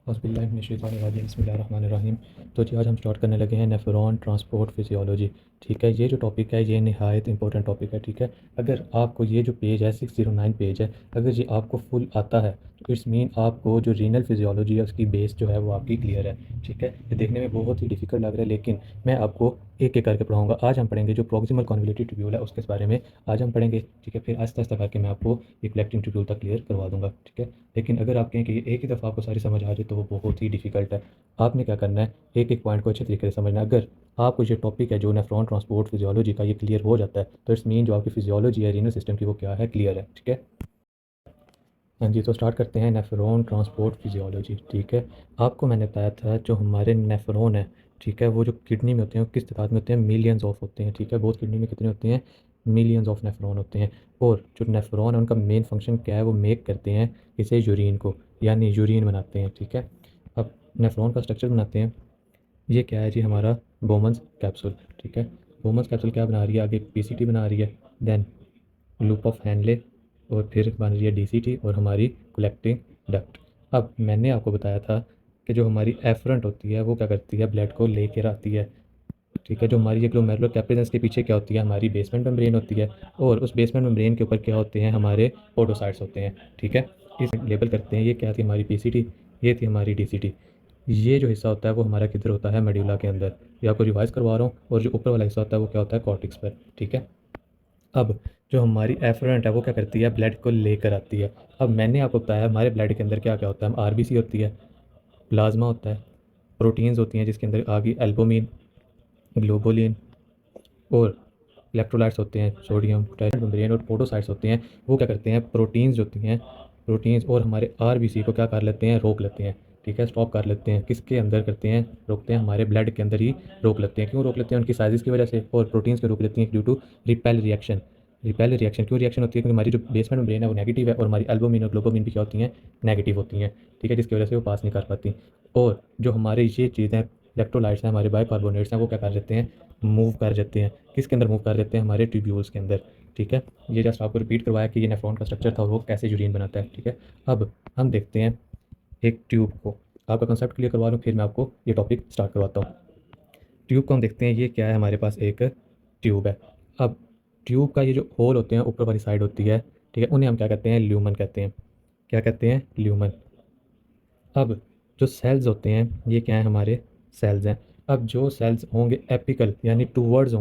बिस्मिल्लाहिर्रहमानिर्रहीम। तो जी आज हम स्टार्ट करने लगे हैं नेफ्रॉन ट्रांसपोर्ट फिजियोलॉजी। ठीक है, ये जो टॉपिक है ये नहायत इंपॉर्टेंट टॉपिक है। ठीक है, अगर आपको ये जो पेज है 609 पेज है, अगर ये आपको फुल आता है तो इट्स मीन आपको जो रीनल फिजियोलॉजी है उसकी बेस जो है वो आपकी क्लियर है। ठीक है, ये देखने में बहुत ही डिफिकल्ट लग रहा है लेकिन मैं आपको एक एक करके पढ़ाऊंगा। आज हम पढ़ेंगे जो प्रॉक्सिमल कॉन्वोल्यूटिव ट्यूब्यूल है उसके बारे में आज हम पढ़ेंगे। ठीक है, फिर आहिस्ता आहिस्ता करके मैं आपको ये कलेक्टिंग ट्यूब्यूल तक क्लियर करवा दूंगा। ठीक है, लेकिन अगर आप कहें कि ये एक ही दफ़ा आपको सारी समझ आ जाए तो वो बहुत ही डिफ़िकल्ट है। आपने क्या करना है, एक एक पॉइंट को अच्छे तरीके से समझना है। अगर आपको ये टॉपिक है जो नेफ्रॉन ट्रांसपोर्ट फिजियोलॉजी का ये क्लियर हो जाता है तो इट्स मीन जो आपकी फिजियोलॉजी है रीनल सिस्टम की वो क्या है, क्लियर है। ठीक है, हाँ जी, तो स्टार्ट करते हैं नेफ्रॉन ट्रांसपोर्ट फिजियोलॉजी। ठीक है, आपको मैंने बताया था जो हमारे नेफ्रॉन है, ठीक है, वो जो किडनी में होते हैं वो किस तादाद में होते हैं, मिलियंस ऑफ होते हैं। ठीक है, बहुत किडनी में कितने होते हैं, मिलियंस ऑफ नेफ्रॉन होते हैं। और जो नेफ्रॉन है उनका मेन फंक्शन क्या है, वो मेक करते हैं इसे यूरिन को, यानी यूरिन बनाते हैं। ठीक है, अब नेफ्रॉन का स्ट्रक्चर बनाते हैं। ये क्या है जी, हमारा बोमन्स कैप्सूल। ठीक है, बोमन्स कैप्सूल क्या बना रही है, आगे पीसीटी बना रही है, देन लूप ऑफ हैनले, और फिर बन रही है डीसीटी और हमारी कलेक्टिंग डक्ट। अब मैंने आपको बताया था कि जो हमारी एफरेंट होती है वो क्या करती है, ब्लड को लेकर आती है। ठीक है, जो हमारी ये ग्लोमेरुलर कैपिलरीज के पीछे क्या होती है, हमारी बेसमेंट मेम्ब्रेन होती है, और उस बेसमेंट मेम्ब्रेन के ऊपर क्या होते हैं, हमारे पोडोसाइट्स होते हैं। ठीक है, इस लेबल करते हैं ये क्या थी, हमारी पीसीटी, ये थी हमारी डीसीटी। ये जो हिस्सा होता है वो हमारा किधर होता है, मेडुला के अंदर। ये आपको रिवाइज करवा रहा हूँ। और जो ऊपर वाला हिस्सा होता है वो क्या होता है, कॉर्टेक्स पर। ठीक है, अब जो हमारी एफरेंट है वो क्या करती है, ब्लड को लेकर आती है। अब मैंने आपको बताया हमारे ब्लड के अंदर क्या क्या होता है, आरबीसी होती है, प्लाज्मा होता है, प्रोटीन्स होती हैं जिसके अंदर आ गई एल्बुमिन, ग्लोबुलिन, और इलेक्ट्रोलाइट्स होते हैं, सोडियम, पोटेशियम, मेम्ब्रेन, और पोडोसाइट्स होते हैं। वो क्या करते हैं, प्रोटीन्स होती हैं, प्रोटीन्स और हमारे आरबीसी को क्या कर लेते हैं, रोक लेते हैं। ठीक है, स्टॉप कर लेते हैं। किसके अंदर करते हैं, रोकते हैं, हमारे ब्लड के अंदर ही रोक लेते हैं। क्यों रोक लेते हैं, उनकी साइज़ की वजह से, और प्रोटीन्स को रोक लेती हैं due to repel reaction. Repel reaction क्यों रिएक्शन होती है, क्योंकि हमारी जो बेसमेंट मेम्ब्रेन है वो नेगेटिव है और हमारी एल्बुमिन और ग्लोबुमिन भी क्या होती हैं, नेगेटिव होती हैं। ठीक है, जिसकी वजह से वो पास नहीं कर पाती। और जो हमारे ये चीज़ें इलेक्ट्रोलाइट्स हैं, हमारे बाइकार्बोनेट्स हैं, वो क्या कर देते हैं, मूव कर जाते हैं। किसके अंदर मूव कर देते हैं, हमारे ट्यूब्यूल्स के अंदर। ठीक है, ये जस्ट आपको रिपीट करवाया कि ये नेफ्रॉन का स्ट्रक्चर था और वो कैसे यूरिन बनाता है। ठीक है, अब हम देखते हैं एक ट्यूब को। आपका कंसेप्ट क्लियर करवा लूँ फिर मैं आपको ये टॉपिक स्टार्ट करवाता हूँ। ट्यूब को हम देखते हैं, ये क्या है, हमारे पास एक ट्यूब है। अब ट्यूब का ये जो होल होते हैं ऊपर वाली साइड होती है, ठीक है, उन्हें हम क्या कहते हैं, ल्यूमन कहते हैं। क्या कहते हैं, ल्यूमन। अब जो सेल्स होते हैं ये क्या है, हमारे सेल्स हैं। अब जो सेल्स होंगे एपिकल यानी टूवर्ड्स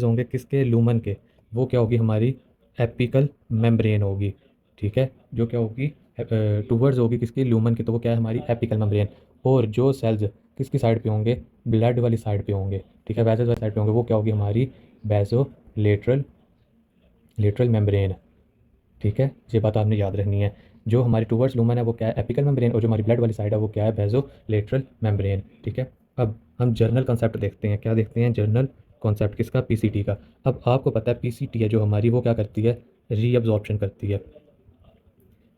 होंगे किसके, लूमन के, वो क्या होगी, हमारी एपिकल मेम्ब्रेन होगी। ठीक है, जो क्या होगी, टूवर्ड्स होगी किसकी, लूमन की, तो वो क्या है, हमारी एपिकल मेम्ब्रेन। और जो सेल्स किसकी साइड पे होंगे, ब्लड वाली साइड पे होंगे। ठीक है, वैसे वाली साइड पे होंगे, वो क्या होगी, हमारी बेसो लेटरल लेटरल मेम्ब्रेन। ठीक है, ये बात आपने याद रखनी है। जो हमारी टूवर्ड्स लूमन है वो क्या है, एपिकल मेम्ब्रेन, और जो हमारी ब्लड वाली साइड है वो क्या है, बेसो लेटरल मेम्ब्रेन। ठीक है, अब हम जर्नल कॉन्सेप्ट देखते हैं। क्या देखते हैं, जर्नल कॉन्सेप्ट किसका, पीसीटी का। अब आपको पता है पीसीटी है जो हमारी, वो क्या करती है, रीअब्जॉर्प्शन करती है।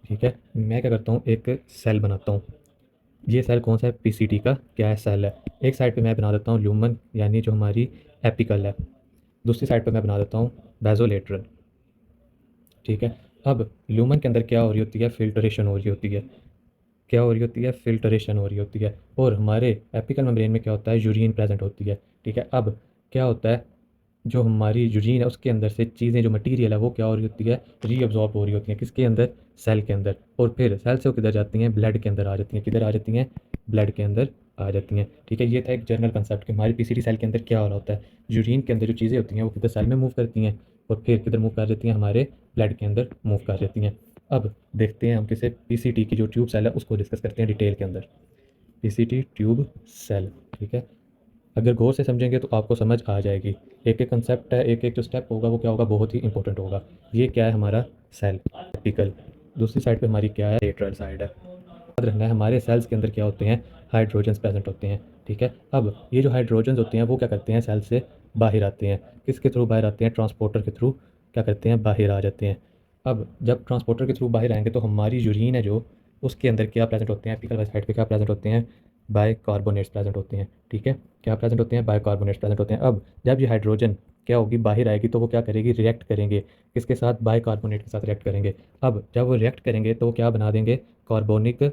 ठीक है, मैं क्या करता हूँ, एक सेल बनाता हूँ। ये सेल कौन सा है, पीसीटी का क्या है, सेल है। एक साइड पे मैं बना देता हूँ ल्यूमन यानी जो हमारी एपिकल है, दूसरी साइड पे मैं बना देता हूँ बेसोलेटरल। ठीक है, अब ल्यूमन के अंदर क्या हो रही होती है, फिल्ट्रेशन हो रही होती है। क्या हो रही होती है, फिल्ट्रेशन हो रही होती है। और हमारे एपिकल मेम्ब्रेन में क्या होता है, यूरिन प्रेजेंट होती है। ठीक है, अब क्या होता है, जो हमारी यूरिन है उसके अंदर से चीज़ें, जो मटेरियल है वो क्या हो रही होती है, रीअब्जॉर्ब हो रही होती हैं, किसके अंदर, सेल के अंदर। और फिर सेल से वो किधर जाती हैं, ब्लड के अंदर आ जाती हैं। किधर आ जाती हैं, ब्लड के अंदर आ जाती हैं। ठीक है, ये था एक जनरल कंसेप्ट कि हमारी पीसीटी सेल के अंदर क्या हो रहा होता है। यूरिन के अंदर जो चीज़ें होती हैं वो किधर, सेल में मूव करती हैं, और फिर किधर मूव कर जाती हैं, हमारे ब्लड के अंदर मूव कर जाती हैं। अब देखते हैं हम किसे, पीसीटी की जो ट्यूब सेल है उसको डिस्कस करते हैं डिटेल के अंदर। PCT tube cell. ठीक है, अगर गौर से समझेंगे तो आपको समझ आ जाएगी। एक एक कंसेप्ट है, एक एक जो स्टेप होगा वो क्या होगा, बहुत ही इंपॉर्टेंट होगा। ये क्या है, हमारा सेल एपिकल, दूसरी साइड पे हमारी क्या है, लेटरल साइड है। याद रखना है हमारे सेल्स के अंदर क्या होते हैं, हाइड्रोजन्स प्रेजेंट होते हैं। ठीक है, अब ये जो हाइड्रोजन्स होते हैं वो क्या करते हैं, सेल से बाहर आते हैं। किसके थ्रू बाहर आते हैं, ट्रांसपोर्टर के थ्रू क्या करते हैं, बाहर आ जाते हैं। अब जब ट्रांसपोर्टर के थ्रू बाहर आएंगे तो हमारी यूरिन है जो, उसके अंदर क्या प्रेजेंट होते हैं, एपिकल वाली साइड पे क्या प्रेजेंट होते हैं, बाइकार्बोनेट्स प्रेजेंट होते हैं। ठीक है, क्या प्रेजेंट होते हैं, बाइकार्बोनेट्स प्रेजेंट होते हैं। अब जब ये हाइड्रोजन क्या होगी, बाहर आएगी तो वो क्या करेगी, रिएक्ट करेंगे, किसके साथ, बाइकार्बोनेट के साथ रिएक्ट करेंगे। अब जब वो रिएक्ट करेंगे तो वो क्या बना देंगे, कार्बोनिक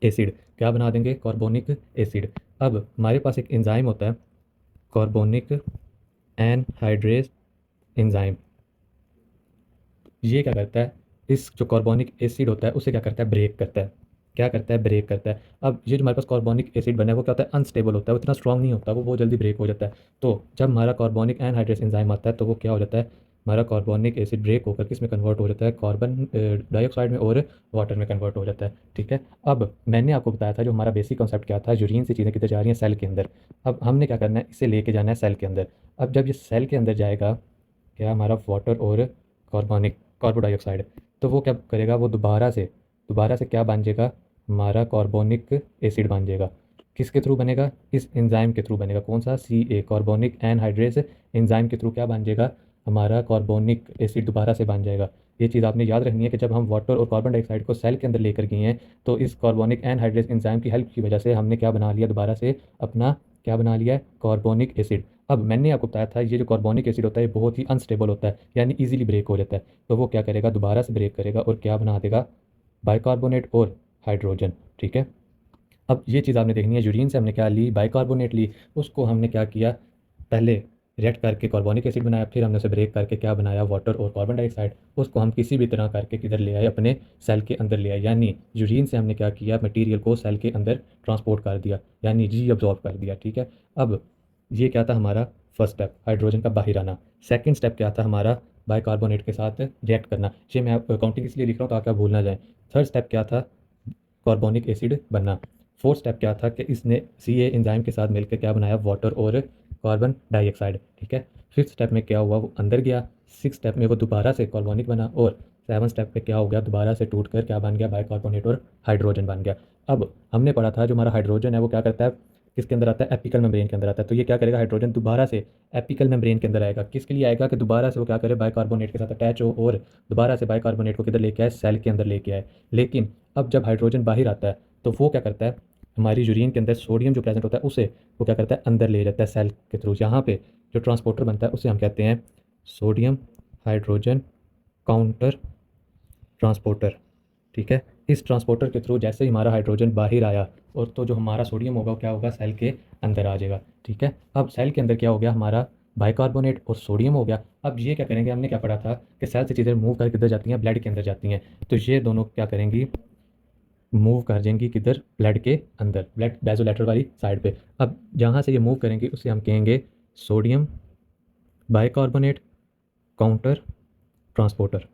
एसिड, क्या बना देंगे, कार्बोनिक एसिड। अब हमारे पास एक एंजाइम होता है कार्बोनिक एनहाइड्रेस एंजाइम। ये क्या करता है, इस जो कार्बोनिक एसिड होता है उसे क्या करता है, ब्रेक करता है। क्या करता है, ब्रेक करता है। अब ये जो हमारे पास कार्बोनिक एसिड बना है वो क्या होता है, अनस्टेबल होता है, वो इतना स्ट्रांग नहीं होता, वो बहुत जल्दी ब्रेक हो जाता है। तो जब हमारा कार्बोनिक एनहाइड्रेस एंजाइम आता है तो वो क्या हो जाता है, हमारा कार्बोनिक एसिड ब्रेक होकर किस में कन्वर्ट हो जाता है, कार्बन डाइऑक्साइड में और वाटर में कन्वर्ट हो जाता है। ठीक है। अब मैंने आपको बताया था जो हमारा बेसिक कॉन्सेप्ट क्या था, यूरिन से चीज़ें किधर जा रही हैं, सेल के अंदर। अब हमने क्या करना है, इसे लेके जाना है सेल के अंदर। अब जब ये सेल के अंदर जाएगा, क्या हमारा वाटर और कार्बन डाइऑक्साइड, तो वो क्या करेगा, वो दोबारा से क्या बन जाएगा, हमारा कार्बोनिक एसिड बन जाएगा। किसके थ्रू बनेगा, इस एंजाइम के थ्रू बनेगा। कौन सा, सी कार्बोनिक एनहाइड्रेस एंजाइम के थ्रू क्या बन जाएगा, हमारा कार्बोनिक एसिड दोबारा से बन जाएगा। ये चीज़ आपने याद रखनी है कि जब हम वाटर और कार्बन डाइऑक्साइड को सेल के अंदर लेकर गए हैं तो इस कार्बोनिक एनहाइड्रेस एंजाइम की हेल्प की वजह से हमने क्या बना लिया, दोबारा से अपना क्या बना लिया है, कार्बोनिक एसिड। अब मैंने आपको बताया था ये जो कार्बोनिक एसिड होता है ये बहुत ही अनस्टेबल होता है, यानी इजीली ब्रेक हो जाता है। तो वो क्या करेगा, दोबारा से ब्रेक करेगा और क्या बना देगा, बाइकार्बोनेट और हाइड्रोजन। ठीक है। अब ये चीज़ आपने देखनी है, यूरिन से हमने क्या ली, बाइकार्बोनेट ली, उसको हमने क्या किया, पहले रिएक्ट करके कार्बोनिक एसिड बनाया, फिर हमने उसे ब्रेक करके क्या बनाया, वाटर और कार्बन डाइऑक्साइड। उसको हम किसी भी तरह करके किधर ले आए, अपने सेल के अंदर ले आए। यानी यूरिन से हमने क्या किया, मटेरियल को सेल के अंदर ट्रांसपोर्ट कर दिया, यानी रीअब्जॉर्ब कर दिया। ठीक है। अब ये क्या था हमारा फर्स्ट स्टेप, हाइड्रोजन का बाहर आना। सेकंड स्टेप क्या था हमारा, बाइकार्बोनेट के साथ रिएक्ट करना। ये मैं काउंटिंग इसलिए लिख रहा हूँ ताकि आप भूल ना जाएं। थर्ड स्टेप क्या था, कार्बोनिक एसिड बनना। फोर्थ स्टेप क्या था कि इसने सी ए एंजाइम के साथ मिलकर क्या बनाया, वाटर और कार्बन डाइऑक्साइड। ठीक है। फिफ्थ स्टेप में क्या हुआ, वो अंदर गया। सिक्स स्टेप में वो दोबारा से कार्बोनिक बना। और सेवन स्टेप पे क्या हो गया, दोबारा से टूट कर क्या बन गया, बाइकार्बोनेट और हाइड्रोजन बन गया। अब हमने पढ़ा था जो हमारा हाइड्रोजन है वो क्या करता है, किसके अंदर आता है, एपिकल मेम्ब्रेन के अंदर आता है। तो ये क्या करेगा, हाइड्रोजन दोबारा से एपिकल मेम्ब्रेन के अंदर आएगा। किसके लिए आएगा, कि दोबारा से वो क्या करे, बाइकार्बोनेट के साथ अटैच हो और दोबारा से बाइकार्बोनेट को किधर लेके आए, सेल के अंदर लेके आए। लेकिन अब जब हाइड्रोजन बाहर आता है तो वो क्या करता है, हमारी यूरिन के अंदर सोडियम जो प्रेजेंट होता है उसे वो क्या करता है, अंदर ले जाता है सेल के थ्रू। यहाँ पे जो ट्रांसपोर्टर बनता है उसे हम कहते हैं सोडियम हाइड्रोजन काउंटर ट्रांसपोर्टर। ठीक है। इस ट्रांसपोर्टर के थ्रू जैसे ही हमारा हाइड्रोजन बाहर आया और तो जो हमारा सोडियम होगा वो क्या होगा, सेल के अंदर आ जाएगा। ठीक है। अब सेल के अंदर क्या हो गया, हमारा बाइकार्बोनेट और सोडियम हो गया। अब ये क्या करेंगे, हमने क्या पढ़ा था कि सेल से चीज़ें मूव करके किधर जाती हैं, ब्लड के अंदर जाती हैं। तो ये दोनों क्या करेंगी, मूव कर जाएंगी किधर, ब्लड के अंदर, ब्लड बेजोलेटर वाली साइड पे। अब जहाँ से ये मूव करेंगी उसे हम कहेंगे सोडियम बाइकार्बोनेट काउंटर ट्रांसपोर्टर।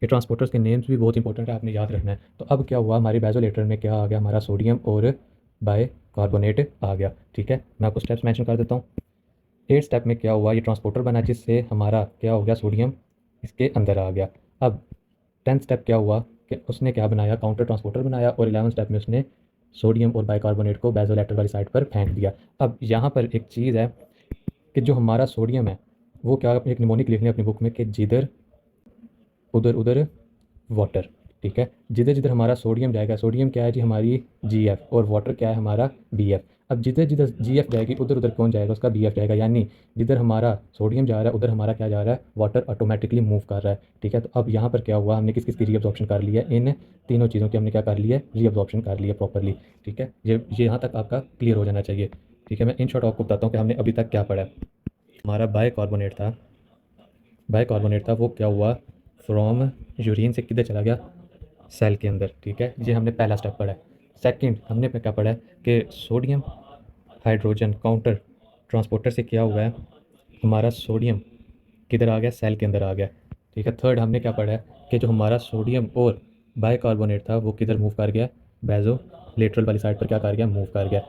ये ट्रांसपोर्टर्स के नेम्स भी बहुत इंपॉर्टेंट है, आपने याद रखना है। तो अब क्या हुआ, हमारे बेजोलेटर में क्या आ गया, हमारा सोडियम और बाइकार्बोनेट आ गया। ठीक है। मैं आपको स्टेप्स मेंशन कर देता हूँ। एट स्टेप में क्या हुआ, ये ट्रांसपोर्टर बना जिससे हमारा क्या हो गया, सोडियम इसके अंदर आ गया। अब 10th स्टेप क्या हुआ कि उसने क्या बनाया, काउंटर ट्रांसपोर्टर बनाया। और 11th स्टेप में उसने सोडियम और बाइकार्बोनेट को बेजोलेटर वाली साइड पर फेंक दिया। अब यहाँ पर एक चीज़ है कि जो हमारा सोडियम है वो क्या, एक निमोनिक लिख लें अपनी बुक में कि जिधर उधर उधर वाटर। ठीक है। जिधर जिधर हमारा सोडियम जाएगा, सोडियम क्या है जी, हमारी जी एफ, और वाटर क्या है, हमारा बी एफ। अब जिधर जिधर जी एफ जाएगी उधर उधर कौन जाएगा, उसका बी एफ जाएगा। यानी जिधर हमारा सोडियम जा रहा है उधर हमारा क्या जा रहा है, वाटर ऑटोमेटिकली मूव कर रहा है। ठीक है। तो अब यहाँ पर क्या हुआ, हमने किस किस की रीअब्जॉर्प्शन कर लिया, इन तीनों चीज़ों की हमने क्या कर लिया है, रीअब्जॉर्प्शन कर लिया प्रॉपरली। ठीक है। ये यहाँ तक आपका क्लियर हो जाना चाहिए। ठीक है। मैं इन शॉर्ट आपको बताता हूँ कि हमने अभी तक क्या पढ़ा है। हमारा बाइकार्बोनेट था वो क्या हुआ, फ्रॉम यूरिन से किधर चला गया, सेल के अंदर। ठीक है। ये हमने पहला स्टेप पढ़ा है। सेकंड हमने पे क्या पढ़ा है कि सोडियम हाइड्रोजन काउंटर ट्रांसपोर्टर से क्या हुआ है, हमारा सोडियम किधर आ गया, सेल के अंदर आ गया। ठीक है। थर्ड हमने क्या पढ़ा है कि जो हमारा सोडियम और बाइकार्बोनेट था वो किधर मूव कर गया, बेजो लेटरल वाली साइड पर क्या कर गया, मूव कर गया।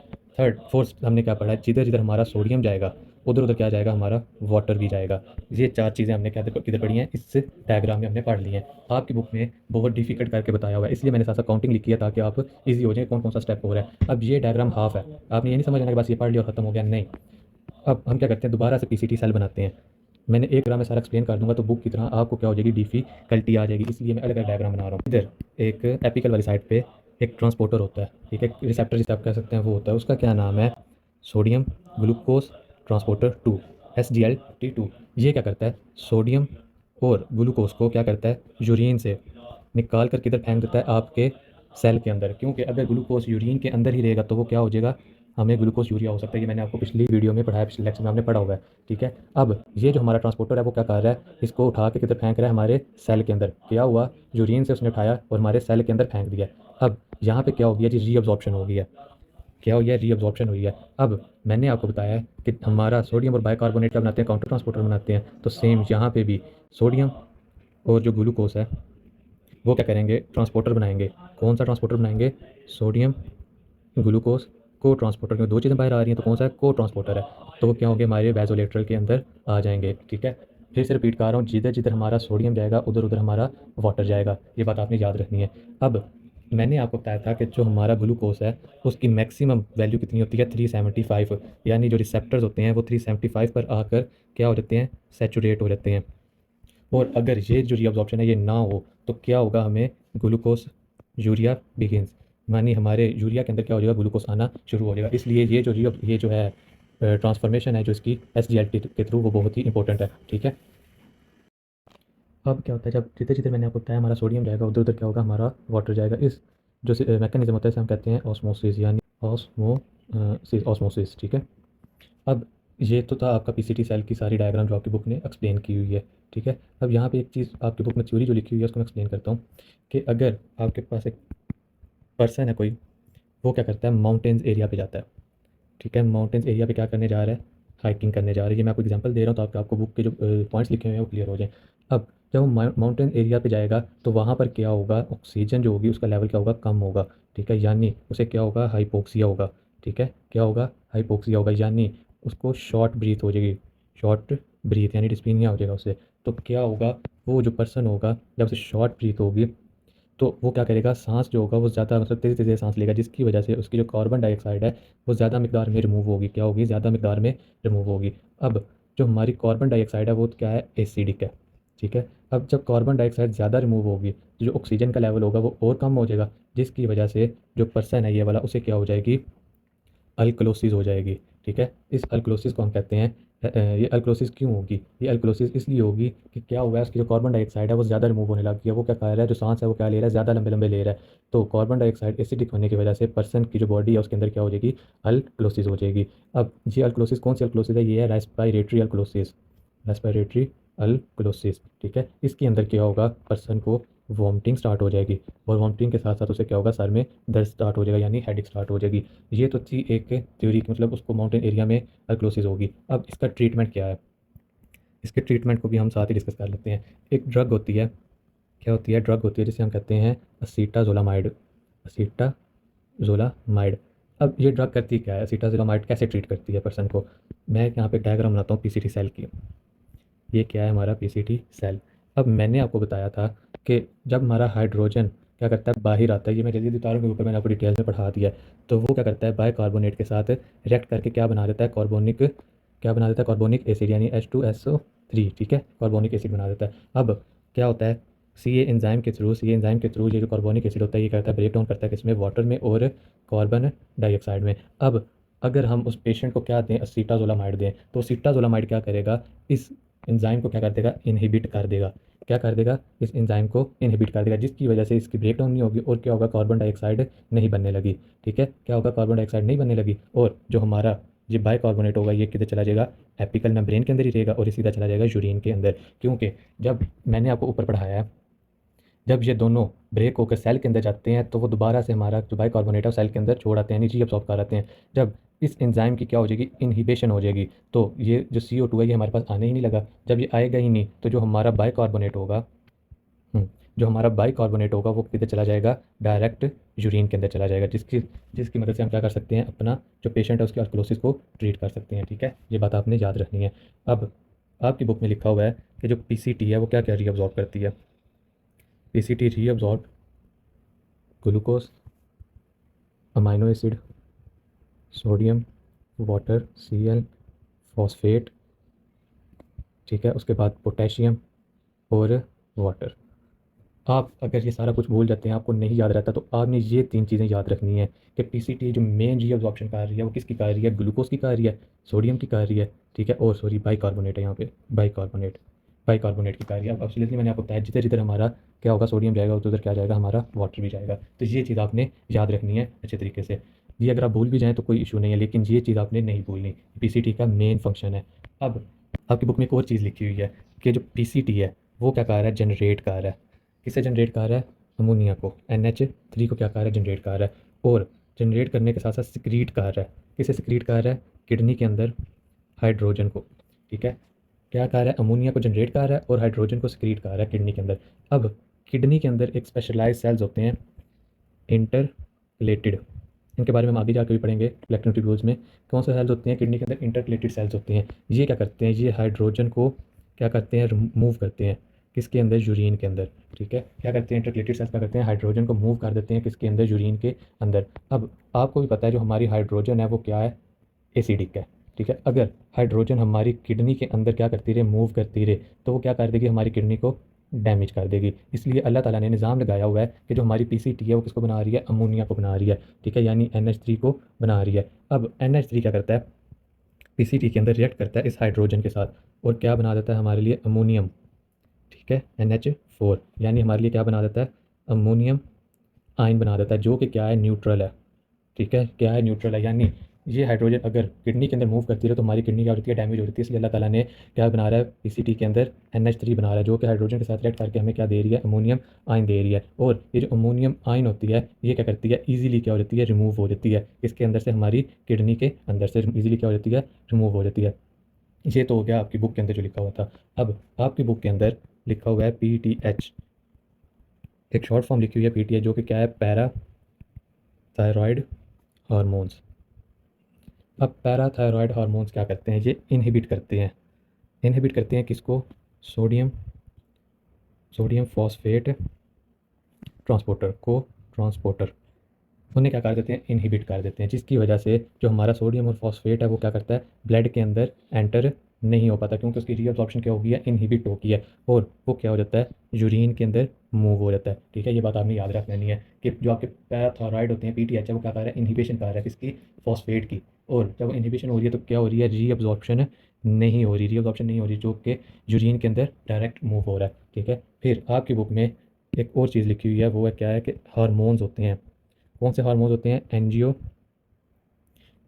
फोर्थ हमने क्या पढ़ा है, जिधर जिधर हमारा सोडियम जाएगा उधर उधर क्या जाएगा, हमारा वाटर भी जाएगा। ये चार चीज़ें हमने क्या किधर पढ़ी हैं, इस डायग्राम में हमने पढ़ ली हैं। आपकी बुक में बहुत डिफिकल्ट करके बताया हुआ है, इसलिए मैंने साथ साथ काउंटिंग लिखी है ताकि आप इजी हो जाए कौन कौन सा स्टेप हो रहा है। अब ये डायग्राम हाफ है, आपने ये नहीं समझना कि बस ये पढ़ लिया और खत्म हो गया, नहीं। अब हम क्या करते हैं, दोबारा से पीसीटी सेल बनाते हैं। मैंने एक ग्राम में सारा एक्सप्लेन कर दूंगा तो बुक की तरह आपको क्या हो जाएगी, डिफिकल्टी आ जाएगी, इसलिए मैं अलग अलग डायग्राम बना रहा हूँ। इधर एक एपिकल वाली साइड पे एक ट्रांसपोर्टर होता है। ठीक है। रिसेप्टर जिसे आप कह सकते हैं वो होता है, उसका क्या नाम है, सोडियम ग्लूकोज ट्रांसपोर्टर 2, SGLT2। ये क्या करता है, सोडियम और ग्लूकोज को क्या करता है, यूरिन से निकाल कर किधर फेंक देता है, आपके सेल के अंदर, क्योंकि अगर ग्लूकोज यूरिन के अंदर ही रहेगा तो वो क्या हो जाएगा, हमें ग्लूकोज यूरिया हो सकता है। ये मैंने आपको पिछली वीडियो में पढ़ाया, पिछले लेक्चर में आपने पढ़ा हुआ है, ठीक है। अब ये जो हमारा ट्रांसपोर्टर है वो क्या कर रहा है, इसको उठा के किधर फेंक रहा है, हमारे सेल के अंदर। क्या हुआ, यूरिन से उसने उठाया और हमारे सेल के अंदर फेंक दिया। अब यहाँ पे क्या हो गया जी, रीअब्जॉर्प्शन हो गया। क्या हो गया, रीअब्जॉर्प्शन हुई है। अब मैंने आपको बताया कि हमारा सोडियम और बाइकार्बोनेट क्या बनाते हैं, काउंटर ट्रांसपोर्टर बनाते हैं। तो सेम यहाँ पे भी सोडियम और जो ग्लूकोज है वो क्या करेंगे, ट्रांसपोर्टर बनाएंगे। कौन सा ट्रांसपोर्टर बनाएंगे, सोडियम ग्लूकोज को ट्रांसपोर्टर में, दो चीज़ें बाहर आ रही हैं तो कौन सा है, को ट्रांसपोर्टर है। तो वो क्या होंगे, हमारे वैसोलेटरल के अंदर आ जाएंगे, ठीक है। फिर से रिपीट कर रहा हूँ, जिधर जिधर हमारा सोडियम जाएगा उधर उधर हमारा वाटर जाएगा, ये बात आपने याद रखनी है। अब मैंने आपको बताया था कि जो हमारा ग्लूकोज है उसकी मैक्सिमम वैल्यू कितनी होती है, 375, यानी जो रिसेप्टर्स होते हैं वो 375 पर आकर क्या हो जाते हैं, सेचुरेट हो जाते हैं। और अगर ये जो रीअब्जॉर्प्शन है ये ना हो तो क्या होगा, हमें ग्लूकोज यूरिया बिगिनस, मानी हमारे यूरिया के अंदर क्या हो जाएगा, ग्लूकोज आना शुरू हो जाएगा। इसलिए ये जो है ट्रांसफॉर्मेशन है जो इसकी SGLT के थ्रू, वो बहुत ही इंपॉर्टेंट है, ठीक है। अब क्या होता है, जब जिधर जिधर मैंने आपको बताया हमारा सोडियम जाएगा उधर उधर क्या होगा, हमारा वाटर जाएगा। इस जो मैकेनिज्म होता है इसे हम कहते हैं ऑस्मोसिस, यानी ऑस्मोसिस, ठीक है। अब ये तो था आपका PCT सेल की सारी डायग्राम जो आपकी बुक ने एक्सप्लेन की हुई है, ठीक है। अब यहाँ पे एक चीज़ आपकी बुक में थ्योरी जो लिखी हुई है उसको मैं एक्सप्लेन करता हूँ कि अगर आपके पास एक पर्सन है कोई, वो क्या करता है, माउंटेन्स एरिया पे जाता है, ठीक है। माउंटेन्स एरिया पे क्या करने जा रहा है, हाइकिंग करने जा रहा है। ये मैं आपको एग्जांपल दे रहा हूँ तो आपको बुक के जो पॉइंट्स लिखे हुए हैं वो क्लियर हो जाए। अब जब वो माउंटेन एरिया पे जाएगा तो वहाँ पर क्या होगा, ऑक्सीजन जो होगी उसका लेवल क्या होगा, कम होगा, ठीक है। यानी उसे क्या होगा, हाइपोक्सिया होगा, ठीक है। क्या होगा, हाइपोक्सिया होगा, यानी उसको शॉर्ट ब्रीथ हो जाएगी, शॉर्ट ब्रीथ यानी डिस्पीनिया हो जाएगा उससे। तो क्या होगा, वो जो पर्सन होगा जब उसे शॉर्ट ब्रीथ होगी तो वो क्या करेगा, सांस जो होगा वो ज़्यादा मतलब तेज़ी तेज़ी सांस लेगा, जिसकी वजह से उसकी जो कार्बन डाइऑक्साइड है वो ज़्यादा मिकदार में रिमूव होगी, क्या होगी, ज़्यादा मिकदार में रिमूव होगी। अब जो हमारी कार्बन डाइऑक्साइड है वो क्या है, एसिडिक है, ठीक है। अब जब कार्बन डाइऑक्साइड ज़्यादा रिमूव होगी तो जो ऑक्सीजन का लेवल होगा वो और कम हो जाएगा, जिसकी वजह से जो पर्सन है ये वाला उसे क्या हो जाएगी, अल्कलोसिस हो जाएगी, ठीक है। इस अल्कलोसिस को हम कहते हैं ये अल्कलोसिस क्यों होगी, ये अल्कलोसिस इसलिए होगी कि क्या हुआ है, उसकी जो कार्बन डाइऑक्साइड है वो ज़्यादा रिमूव होने लगी है। वो क्या कर रहा है, जो सांस है वो क्या ले रहा है, ज़्यादा लंबे लंबे ले रहा है। तो कार्बन डाइऑक्साइड एसिडिक होने की वजह से पर्सन की जो बॉडी है उसके अंदर क्या हो जाएगी, अल्कलोसिस हो जाएगी। अब ये अल्कलोसिस कौन सी अल्कलोसिस है, ये है रेस्पिरेटरी अल्कलोसिस, रेस्पिरेटरी अल्कलोसिस, ठीक है। इसके अंदर क्या होगा, पर्सन को वॉमिटिंग स्टार्ट हो जाएगी, और वॉमिटिंग के साथ साथ उसे क्या होगा, सर में दर्द स्टार्ट हो जाएगा, यानी हेडेक स्टार्ट हो जाएगी। ये तो थी एक थ्योरी की, मतलब उसको माउंटेन एरिया में अल्कलोसिस होगी। अब इसका ट्रीटमेंट क्या है, इसके ट्रीटमेंट को भी हम साथ ही डिस्कस कर लेते हैं। एक ड्रग होती है, क्या होती है, ड्रग होती है जिसे हम कहते हैं असीटाजोलामाइड, असीटाजोलामाइड। अब ये ड्रग करती क्या है, असीटाजोलामाइड कैसे ट्रीट करती है पर्सन को। मैं यहाँ पे डायग्राम बनाता हूँ PCT सेल की। ये क्या है, हमारा PCT सेल। अब मैंने आपको बताया था कि जब हमारा हाइड्रोजन क्या करता है, बाहर आता है, ये मैं जल्दी उतारों के ऊपर मैंने आपको डिटेल्स में पढ़ा दिया है। तो वो क्या करता है, बाइकार्बोनेट के साथ रिएक्ट करके क्या बना देता है, कार्बोनिक, क्या बना देता है, कार्बोनिक एसिड, यानी H2SO3, ठीक है, कार्बोनिक एसिड बना देता है। अब क्या होता है, सी ए एंजाइम के थ्रू ये जो कार्बोनिक एसिड होता है ये करता है, ब्रेक डाउन करता है किसमें, वाटर में और कार्बन डाइऑक्साइड में। अब अगर हम उस पेशेंट को क्या दें, असीटाजोलामाइड दें, तो असीटाजोलामाइड क्या करेगा, इस एंजाइम को क्या कर देगा, इनहिबिट कर देगा। क्या कर देगा, इस एंजाइम को इनहिबिट कर देगा, जिसकी वजह से इसकी ब्रेक डाउन नहीं होगी और क्या होगा, कार्बन डाइऑक्साइड नहीं बनने लगी, ठीक है। क्या होगा, कार्बन डाइऑक्साइड नहीं बनने लगी, और जो हमारा ये बाइकार्बोनेट होगा ये किधर चला जाएगा, एपिकल मेम्ब्रेन के अंदर ही रहेगा और ये सीधा चला जाएगा यूरिन के अंदर। क्योंकि जब मैंने आपको ऊपर पढ़ाया है, जब ये दोनों ब्रेक होकर सेल के अंदर जाते हैं तो वो दोबारा से हमारा जो बाइकार्बोनेट है वो सेल के अंदर छोड़ आते हैं, यानी रीअब्सॉर्ब कर आते हैं। जब इस एंजाइम की क्या हो जाएगी, इनहिबिशन हो जाएगी, तो ये जो CO2 है ये हमारे पास आने ही नहीं लगा। जब ये आएगा ही नहीं तो जो हमारा बाइकार्बोनेट होगा, जो हमारा बाइकार्बोनेट होगा वो किधर चला जाएगा, डायरेक्ट यूरिन के अंदर चला जाएगा, जिसकी जिसकी मदद से हम क्या कर सकते हैं, अपना जो पेशेंट है उसकी अल्कलोसिस को ट्रीट कर सकते हैं, ठीक है। ये बात आपने याद रखनी है। अब आपकी बुक में लिखा हुआ है कि जो PCT है वो क्या क्या रीअब्सॉर्ब करती है। PCT reabsorb glucose, amino acid, sodium, water Cl, phosphate, ठीक है, उसके बाद पोटेशियम और वाटर। आप अगर ये सारा कुछ भूल जाते हैं, आपको नहीं याद रहता, तो आपने ये 3 चीज़ें याद रखनी है कि PCT जो मेन रीअब्जॉर्प्शन कर रही है वो किसकी कर रही है, ग्लूकोज की कर रही है, सोडियम की कर रही है, ठीक है, और सॉरी बाइकार्बोनेट है यहाँ पे, बाइकार्बोनेट, बाइकार्बोनेट की कार्य। अब ऑब्वियसली मैंने आपको बताया जिधर जिधर हमारा क्या होगा, सोडियम जाएगा उधर क्या जाएगा, हमारा वाटर भी जाएगा। तो ये चीज़ आपने याद रखनी है अच्छे तरीके से। ये अगर आप भूल भी जाएँ तो कोई इशू नहीं है, लेकिन ये चीज़ आपने नहीं भूलनी, पीसीटी का मेन फंक्शन है। अब आपकी बुक में एक और चीज़ लिखी हुई है कि जो पीसीटी है वो क्या कर रहा है, जनरेट कर रहा है। किसे जनरेट कर रहा है, अमोनिया को, NH3 को क्या कर रहा है, जनरेट कर रहा है। और जनरेट करने के साथ साथ सिक्रीट कर रहा है। किसे सिक्रीट कर रहा है, किडनी के अंदर हाइड्रोजन को। ठीक है, क्या कर रहा है, अमोनिया को जनरेट कर रहा है और हाइड्रोजन को सिक्रीट कर रहा है किडनी के अंदर। अब किडनी के अंदर एक स्पेशलाइज सेल्स होते हैं, इंटरलेटेड। इनके बारे में हम आगे जाकर भी पढ़ेंगे इलेक्ट्रॉन ट्यूब्यूल्स में। कौन से सेल्स होते हैं किडनी के अंदर, इंटरलेटेड सेल्स होते हैं। ये क्या करते हैं, ये हाइड्रोजन को क्या करते हैं, मूव करते हैं किसके अंदर, यूरिन के अंदर। ठीक है, क्या करते हैं इंटरलेटेड सेल्स, क्या करते हैं, हाइड्रोजन को मूव कर देते हैं किसके अंदर, यूरिन के अंदर। अब आपको भी पता है जो हमारी हाइड्रोजन है वो क्या है, एसिडिक है। ठीक है, अगर हाइड्रोजन हमारी किडनी के अंदर क्या करती रहे, मूव करती रहे, तो वो क्या कर देगी, हमारी किडनी को डैमेज कर देगी। इसलिए अल्लाह ताला ने निज़ाम लगाया हुआ है कि जो हमारी पीसीटी है वो किसको बना रही है, अमोनिया को बना रही है। ठीक है, यानी NH3 को बना रही है। अब NH3 क्या करता है, पीसीटी के अंदर रिएक्ट करता है इस हाइड्रोजन के साथ और क्या बना देता है हमारे लिए, अमोनियम। ठीक है, NH4 यानी हमारे लिए क्या बना देता है, अमोनियम आयन बना देता है, जो कि क्या है, न्यूट्रल है। ठीक है, क्या है, न्यूट्रल है। यानी ये हाइड्रोजन अगर किडनी के अंदर मूव करती रहे तो हमारी किडनी क्या होती है, डैमेज हो जाती है। इसलिए अल्लाह ताला ने क्या बना रहा है, पीसीटी के अंदर NH3 बना रहा है, जो कि हाइड्रोजन के साथ रिएक्ट करके हमें क्या दे रही है, अमोनियम आयन दे रही है। और ये जो अमोनियम आयन होती है ये क्या करती है, ईजिली क्या हो जाती है, रिमूव हो जाती है इसके अंदर से, हमारी किडनी के अंदर से ईजिली क्या हो जाती है, रिमूव हो जाती है। ये तो हो गया आपकी बुक के अंदर जो लिखा हुआ था। अब आपकी बुक के अंदर लिखा हुआ है PTH, एक शॉर्ट फॉर्म लिखी हुई है PTH, जो कि क्या है, पैरा थायराइड हार्मोन्स। अब पैराथायरॉयड हार्मोन्स क्या करते हैं, ये इनहिबिट करते हैं। इनहिबिट करते हैं किसको, सोडियम सोडियम फॉस्फेट ट्रांसपोर्टर को, ट्रांसपोर्टर उन्हें क्या कर देते हैं, इनहिबिट कर देते हैं, जिसकी वजह से जो हमारा सोडियम और फॉस्फेट है वो क्या करता है, ब्लड के अंदर एंटर नहीं हो पाता, क्योंकि उसकी रीअब्जॉर्प्शन क्या होगी है, इनहिबिट होगी है। और वो क्या हो जाता है, यूरिन के अंदर मूव हो जाता है। ठीक है, ये बात आपने याद रख लेनी है कि जो आपके पैराथायरॉयड होते हैं, PTH है, वो क्या कर रहा है, इनहिबिशन कर रहा है किसकी, फॉस्फेट की। और जब इनहिबिशन हो रही है तो क्या हो रही है, रीअब्जॉर्प्शन नहीं हो रही, रीअब्जॉर्प्शन नहीं हो रही, जो कि यूरिन के अंदर डायरेक्ट मूव हो रहा है। ठीक है, फिर आपकी बुक में एक और चीज़ लिखी हुई है, वो है क्या है कि हार्मोन्स होते हैं। कौन से हार्मोन्स होते हैं,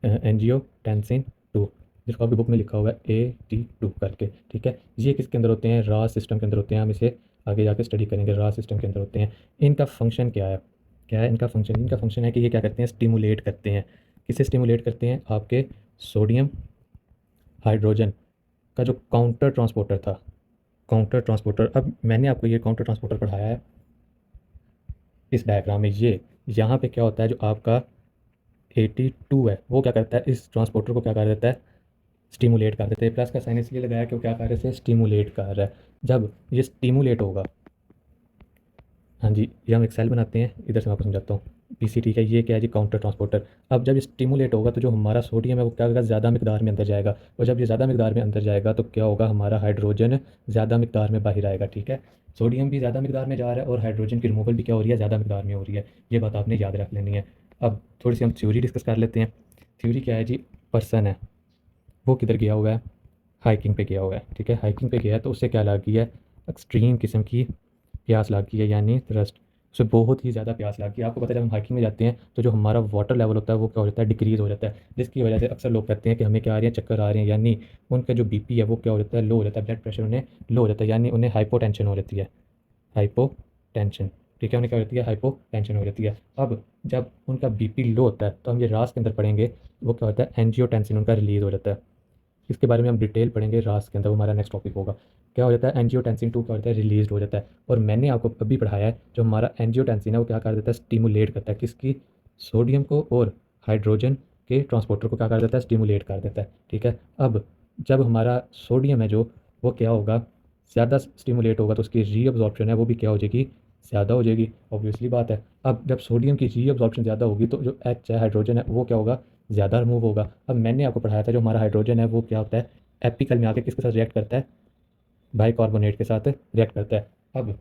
एंजियोटेंसिन 2, जिसको आपकी बुक में लिखा हुआ है AT2 करके। ठीक है, ये किसके अंदर होते हैं, राज सिस्टम के अंदर होते हैं। हम इसे आगे जाके स्टडी करेंगे, राज सिस्टम के अंदर होते हैं। इनका फंक्शन क्या है, क्या है इनका फंक्शन, इनका फंक्शन है कि ये क्या करते हैं, स्टिमुलेट करते हैं। किसे स्टिमुलेट करते हैं, आपके सोडियम हाइड्रोजन का जो काउंटर ट्रांसपोर्टर था, काउंटर ट्रांसपोर्टर। अब मैंने आपको ये काउंटर ट्रांसपोर्टर पढ़ाया है इस डायग्राम में। ये यहाँ पे क्या होता है, जो आपका 82 है वो क्या करता है, इस ट्रांसपोर्टर को क्या कर देता है, स्टिमुलेट कर देते हैं। प्लस का साइन इसलिए लगाया कि वो क्या कर रहे थे, स्टिमुलेट कर रहा है। जब ये स्टिमुलेट होगा, हाँ जी, ये हम एक सेल बनाते हैं, इधर से मैं आपको समझाता हूँ। पीसीटी का ये क्या है जी, काउंटर ट्रांसपोर्टर। अब जब ये स्टिमुलेट होगा तो जो हमारा सोडियम है वो क्या होगा, ज़्यादा मिकदार में अंदर जाएगा। और जब ये ज़्यादा मिकदार में अंदर जाएगा तो क्या होगा, हमारा हाइड्रोजन ज़्यादा मिकदार में बाहर आएगा। ठीक है, सोडियम भी ज़्यादा मिकदार में जा रहा है और हाइड्रोजन की रिमूवल भी क्या हो रही है, ज़्यादा मिकदार में हो रही है। ये बात आपने याद रख लेनी है। अब थोड़ी सी हम थ्योरी डिस्कस कर लेते हैं। थ्योरी क्या है जी, पर्सन है वो किधर गया हुआ है, हाइकिंग पे गया हुआ है। ठीक है, हाइकिंग पे गया है तो उससे क्या लग गई है, एक्सट्रीम किस्म की प्यास लग गई है, यानी थ्रस्ट। उसे बहुत ही ज़्यादा प्यास लग गई। आपको पता है जब हम हाइकिंग में जाते हैं तो जो हमारा वाटर लेवल होता है वो क्या हो जाता है, डिक्रीज़ हो जाता है, जिसकी वजह से अक्सर लोग कहते हैं कि हमें क्या आ रही है, चक्कर आ रहे हैं। यानी उनका जो BP है वो क्या हो जाता है, लो हो जाता है, ब्लड प्रेशर उन्हें लो हो जाता है, यानी उन्हें हाइपोटेंशन हो जाती है, हाइपोटेंशन। ठीक है, उन्हें क्या हो जाती है, हाइपोटेंशन हो जाती है। अब जब उनका BP लो होता है तो हम ये रास के अंदर पढ़ेंगे, वो क्या होता है, एंजियोटेंसिन उनका रिलीज़ हो जाता है। इसके बारे में हम डिटेल पढ़ेंगे रास के अंदर, वो हमारा नेक्स्ट टॉपिक होगा। क्या हो जाता है, एंजियोटेंसिन 2 क्या होता है, रिलीज हो जाता है। और मैंने आपको अभी पढ़ाया है जो हमारा एंजियोटेंसिन है वो क्या कर देता है, स्टिमुलेट करता है किसकी, सोडियम को और हाइड्रोजन के ट्रांसपोर्टर को क्या कर देता है, स्टिमुलेट कर देता है। ठीक है, अब जब हमारा सोडियम है जो, वो क्या होगा, ज़्यादा स्टिमुलेट होगा तो उसकी रीअब्जॉर्प्शन है वो भी क्या हो जाएगी, ज़्यादा हो जाएगी, ऑब्वियसली बात है। अब जब सोडियम की रीअब्जॉर्प्शन ज़्यादा होगी तो जो H है, हाइड्रोजन है, वो क्या होगा, ज़्यादा रिमूव होगा। अब मैंने आपको पढ़ाया था जो हमारा हाइड्रोजन है वो क्या होता है, एपिकल में आके किसके साथ रिएक्ट करता है, बाइकार्बोनेट के साथ रिएक्ट करता है। अब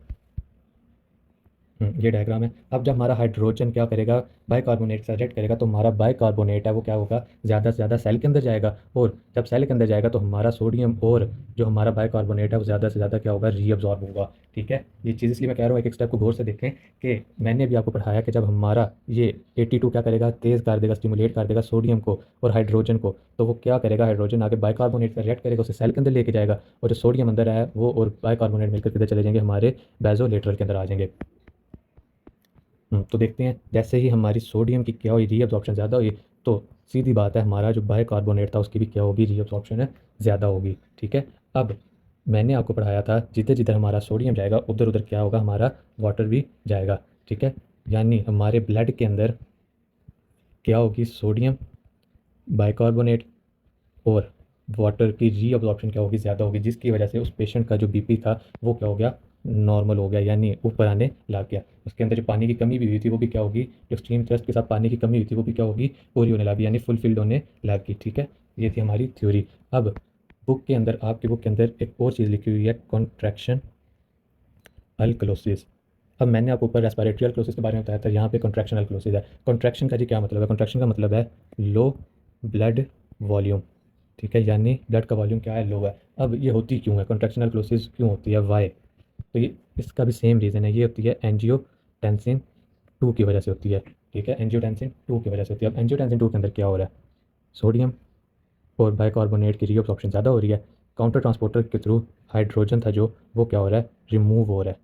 ये डायग्राम है। अब जब हमारा हाइड्रोजन क्या करेगा, बाइकार्बोनेट से रिएक्ट करेगा, तो हमारा बाइकार्बोनेट है वो क्या होगा, ज़्यादा से ज़्यादा सेल के अंदर जाएगा, और जब सेल के अंदर जाएगा तो हमारा सोडियम और जो हमारा बाइकार्बोनेट है वो ज़्यादा से ज़्यादा क्या होगा, रीअब्जॉर्ब होगा। ठीक है, ये चीज़ इसलिए मैं कह रहा हूँ, एक एक स्टेप को गौर से देखें कि मैंने भी आपको पढ़ाया कि जब हमारा ये 82 क्या करेगा, तेज़ कर देगा, स्टिमुलेट कर देगा सोडियम को और हाइड्रोजन को, तो वो क्या करेगा, हाइड्रोजन आगे बाइकार्बोनेट से रिएक्ट करेगा, उसे सेल के अंदर लेके जाएगा, और जो सोडियम अंदर है वो और बाइकार्बोनेट मिलकर किधर चले जाएंगे, हमारे बेजोलेटरल के अंदर आ जाएंगे। तो देखते हैं, जैसे ही हमारी सोडियम की क्या हुई, रीअब्जॉर्प्शन ज़्यादा हुई, तो सीधी बात है हमारा जो बाइकार्बोनेट था उसकी भी क्या होगी, रीअब्जॉर्प्शन है ज़्यादा होगी। ठीक है, अब मैंने आपको पढ़ाया था जिधर जिधर हमारा सोडियम जाएगा उधर उधर क्या होगा, हमारा वाटर भी जाएगा। ठीक है, यानी हमारे ब्लड के अंदर क्या होगी, सोडियम, बाइकार्बोनेट और वाटर की रीअब्जॉर्प्शन क्या होगी, ज़्यादा होगी, जिसकी वजह से उस पेशेंट का जो बीपी था वो क्या हो गया, नॉर्मल हो गया, यानी ऊपर आने लग गया। उसके अंदर जो पानी की कमी भी हुई थी वो भी क्या होगी, जो एक्सट्रीम थ्रस्ट के साथ पानी की कमी हुई थी वो भी क्या होगी, पूरी होने लगी, यानी फुलफिल्ड होने लगी। ठीक है, ये थी हमारी थ्योरी। अब बुक के अंदर, आपकी बुक के अंदर एक और चीज़ लिखी हुई है, कॉन्ट्रैक्शन अल्कलोसिस। अब मैंने आपको ऊपर रेस्पिरेटरी अल्कलोसिस के बारे में बताया था, यहाँ पे कॉन्ट्रैक्शन अल्कलोसिस है। कॉन्ट्रैक्शन का जी क्या मतलब है, कॉन्ट्रैक्शन का मतलब है लो ब्लड वॉल्यूम। ठीक है, यानी ब्लड का वॉल्यूम क्या है, लो है। अब ये होती क्यों है, कॉन्ट्रैक्शनल क्लोसिस क्यों होती है, वाई, तो ये इसका भी सेम रीज़न है, ये होती है एंजियोटेंसिन 2 की वजह से होती है। ठीक है, एंजियोटेंसिन 2 की वजह से होती है। अब एंजियोटेंसिन 2 के अंदर क्या हो रहा है, सोडियम और बाइकार्बोनेट की रीअब्सॉर्प्शन ज़्यादा हो रही है, काउंटर ट्रांसपोर्टर के थ्रू हाइड्रोजन था जो वो क्या हो रहा है, रिमूव हो रहा है।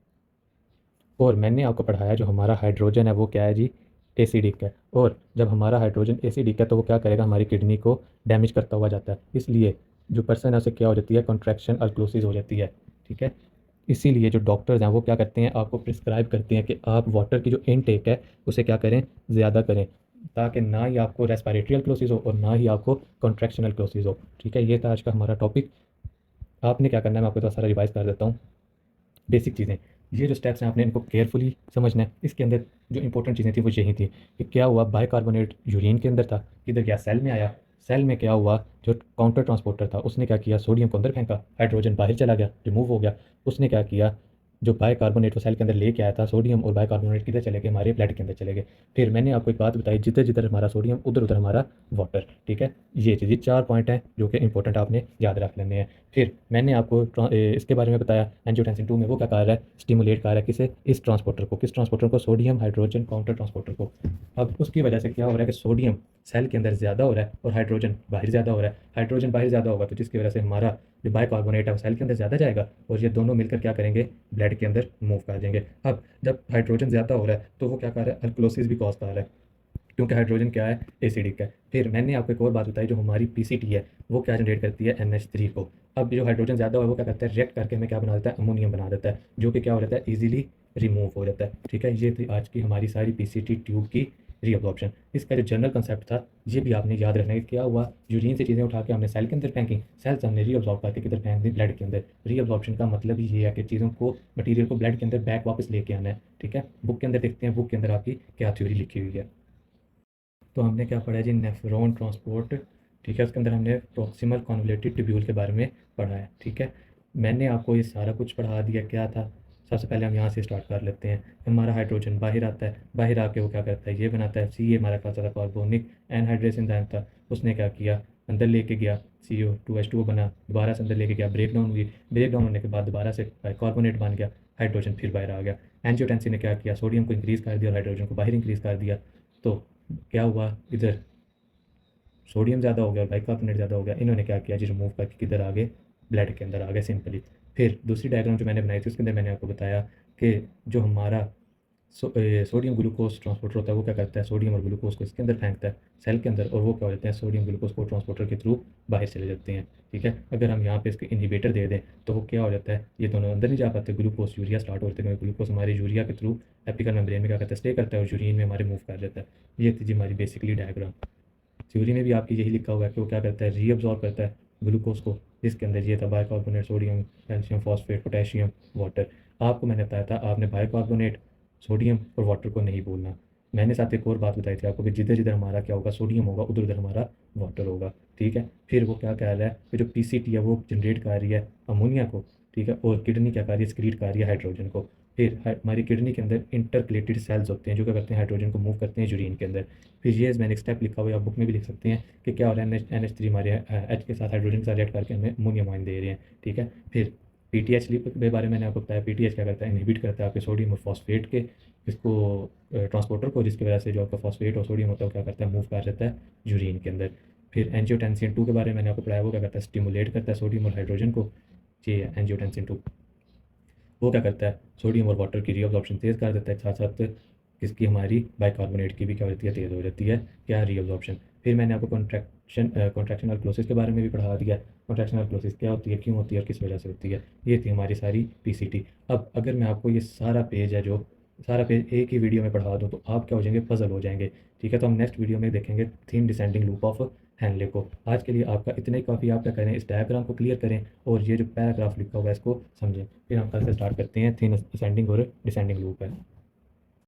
और मैंने आपको पढ़ाया जो हमारा हाइड्रोजन है वो क्या है जी, एसिडिक है, और जब हमारा हाइड्रोजन एसिडिक है तो वो क्या करेगा, हमारी किडनी को डैमेज करता हुआ जाता है, इसलिए जो पर्सन है उसे क्या हो जाती है, कॉन्ट्रैक्शन अल्क्लोसिस हो जाती है। ठीक है, इसीलिए जो डॉक्टर्स हैं वो क्या करते हैं, आपको प्रिस्क्राइब करते हैं कि आप वाटर की जो इनटेक है उसे क्या करें, ज़्यादा करें, ताकि ना ही आपको रेस्पिरेटरी अल्क्लोसिस हो और ना ही आपको कॉन्ट्रैक्शन अल्क्लोसिस हो। ठीक है, ये था आज का हमारा टॉपिक। आपने क्या करना है, मैं आपको थोड़ा सारा रिवाइज कर देता हूँ। बेसिक चीज़ें, ये जो स्टेप्स हैं आपने इनको केयरफुली समझना है। इसके अंदर जो इंपॉर्टेंट चीज़ें थी वो यही थी कि क्या हुआ, बाइकार्बोनेट यूरिन के अंदर था, किधर गया, सेल में आया, सेल में क्या हुआ, जो काउंटर ट्रांसपोर्टर था उसने क्या किया, सोडियम को अंदर फेंका, हाइड्रोजन बाहर चला गया, रिमूव हो गया। उसने क्या किया, जो बाइकार्बोनेट वो सेल के अंदर लेके आया था, सोडियम और बाइकार्बोनेट किधर चले गए, हमारे ब्लड के अंदर चले गए। फिर मैंने आपको एक बात बताई, जिधर जिधर हमारा सोडियम उधर उधर हमारा वाटर। ठीक है, ये चीज़, ये 4 पॉइंट हैं जो कि इंपॉर्टेंट आपने याद रख लेने हैं। फिर मैंने आपको इसके बारे में बताया, एंजियोटेंसिन 2 में वो क्या कर रहा है, स्टिमुलेट कर रहा है किसे, इस ट्रांसपोर्टर को, किस ट्रांसपोर्टर को, सोडियम हाइड्रोजन काउंटर ट्रांसपोर्टर को। अब उसकी वजह से क्या हो रहा है कि सोडियम सेल के अंदर ज़्यादा हो रहा है और हाइड्रोजन बाहर ज़्यादा हो रहा है। हाइड्रोजन बाहर ज़्यादा होगा तो जिसकी वजह से हमारा जो बाइकार्बोनेट है वो सेल के अंदर ज़्यादा जाएगा, और ये दोनों मिलकर क्या करेंगे, ब्लड के अंदर मूव कर देंगे। अब जब हाइड्रोजन ज़्यादा हो रहा है तो वो क्या कर रहा है, अल्कलोसिस भी कॉज कर रहा है, क्योंकि हाइड्रोजन क्या है, एसिडिक है। फिर मैंने आपको एक और बात बताई, जो हमारी पीसीटी है वो क्या जनरेट करती है, NH3 को। अब जो हाइड्रोजन ज़्यादा है वो क्या करता है, रिएक्ट करके हमें क्या बना देता है, अमोनियम बना देता है, जो कि क्या हो जाता है, ईजिली रिमूव हो जाता है। ठीक है, ये थी आज की हमारी सारी पीसीटी ट्यूब की रीअब्जॉर्प्शन। इसका जो जनरल कंसेप्ट था ये भी आपने याद रखना है कि क्या हुआ, यूरिन से चीज़ें उठा के हमने सेल के अंदर फेंकी, सेल से हमने रीअब्जॉर्ब करके किधर फेंक दी, ब्लड के अंदर। रीअब्जॉर्प्शन का मतलब ही ये है कि चीज़ों को, मटीरियल को ब्लड के अंदर बैक वापस लेके आना है। ठीक है, बुक के अंदर देखते हैं, बुक के अंदर आपकी क्या थ्योरी लिखी हुई है। तो हमने क्या पढ़ा है जी, नेफ्रॉन ट्रांसपोर्ट। ठीक है, उसके अंदर हमने प्रॉक्सिमल कॉन्वोल्यूटिव ट्यूब्यूल के बारे में पढ़ा है। ठीक है, मैंने आपको ये सारा कुछ पढ़ा दिया, क्या था। सबसे पहले हम यहाँ से स्टार्ट कर लेते हैं। हमारा हाइड्रोजन बाहर आता है, बाहर आके वो क्या करता है, ये बनाता है सी, हमारा खासा था कार्बोनिक एनहाइड्रेस एंजाइम था, उसने क्या किया, अंदर लेके गया, CO2H2O बना, दोबारा से अंदर लेके गया, ब्रेक डाउन हुई, ब्रेक डाउन होने के बाद दोबारा से कार्बोनेट बन गया, हाइड्रोजन फिर बाहर आ गया। एंजियोटेंसिन ने क्या किया, सोडियम को इंक्रीज़ कर दिया और हाइड्रोजन को बाहर इंक्रीज़ कर दिया। तो क्या हुआ, इधर सोडियम ज़्यादा हो गया और बाइकार्बोनेट ज़्यादा हो गया, इन्होंने क्या किया जी, रिमूव करके किधर आ गए, ब्लड के अंदर आ गए सिंपली। फिर दूसरी डायग्राम जो मैंने बनाई थी उसके अंदर मैंने आपको बताया कि जो हमारा सोडियम ग्लूकोज ट्रांसपोर्टर होता है वो क्या करता है, सोडियम और ग्लूकोज को इसके अंदर फेंकता है सेल के अंदर, और वो क्या हो जाते हैं, सोडियम ग्लूकोज को ट्रांसपोर्टर के थ्रू बाहर चले जाते हैं। ठीक है, अगर हम यहाँ पे इसके इनहिबिटर दे दें तो वो क्या हो जाता है, ये दोनों अंदर नहीं जा पाते, ग्लूकोज यूरिया स्टार्ट होते हैं, ग्लूकोज हमारे यूरिया के थ्रू एपिकल मेम्ब्रेन में क्या करता है, स्टे करता है और यूरिन में हमारे मूव कर जाता है। ये थी जी हमारी बेसिकली डायग्राम। थ्योरी में भी आपकी यही लिखा हुआ है कि वो क्या करता है, रीअब्जॉर्ब करता है ग्लूकोज को, जिसके अंदर ये था bicarbonate, sodium, calcium phosphate, potassium, water. आपको मैंने बताया था आपने बाइकार्बोनेट, सोडियम और वाटर को नहीं बोलना। मैंने साथ एक और बात बताई थी आपको कि जिधर जिधर हमारा क्या होगा, सोडियम होगा उधर उधर हमारा वाटर होगा। ठीक है, फिर वो क्या कह रहा है कि जो पीसीटी है वो जनरेट कर रही है अमोनिया को। ठीक है, और किडनी क्या कर रही है, एक्सक्रीट कर रही है हाइड्रोजन को। फिर हमारी किडनी के अंदर इंटरकलेटेड सेल्स होते हैं जो क्या करते हैं, हाइड्रोजन को मूव करते हैं यूरिन के अंदर। फिर ये मैंने एक स्टेप लिखा हुआ है, आप बुक में भी लिख सकते हैं कि क्या हो रहा है, NH3 हमारे एच के साथ हाइड्रोजन के साथ रिएक्ट करके हमें अमोनियम आयन दे रहे हैं, ठीक है। फिर PTH के बारे में मैंने आपको बताया, PTH क्या करता है, इनहिबिट करता है आपके सोडियम और फॉस्फेट के इसको ट्रांसपोर्टर को, जिसकी वजह से जो आपका फॉस्फेट और सोडियम होता है वो क्या करता है, मूव कर रहता है यूरिन के अंदर। फिर एंजियोटेंसिन 2 के बारे में मैंने आपको पढ़ाया, वो क्या करता है, स्टिमुलेट करता है सोडियम और हाइड्रोजन को। ये एंजियोटेंसिन 2 वो क्या करता है, सोडियम और वाटर की रीअब्जॉर्प्शन तेज़ कर देता है, साथ साथ इसकी हमारी बाइकार्बोनेट की भी क्या होती है, तेज़ हो जाती है क्या, रीअब्जॉर्प्शन। फिर मैंने आपको कॉन्ट्रैक्शन और क्लोसिस के बारे में भी पढ़ा दिया। कॉन्ट्रैक्शन और क्लोसिस क्या होती है, क्यों होती है और किस वजह से होती है। ये थी हमारी सारी PCT। अब अगर मैं आपको ये सारा पेज है जो सारा पेज एक ही वीडियो में पढ़ा दूँ तो आप क्या हो जाएंगे, पजल हो जाएंगे, ठीक है। तो हम नेक्स्ट वीडियो में देखेंगे थीन डिसेंडिंग लूप ऑफ हैनले को। आज के लिए आपका इतना ही काफ़ी। आप क्या करें, इस डायग्राम को क्लियर करें और ये जो पैराग्राफ लिखा हुआ है इसको समझें। फिर हम कल से स्टार्ट करते हैं थीन असेंडिंग और डिसेंडिंग लूप है।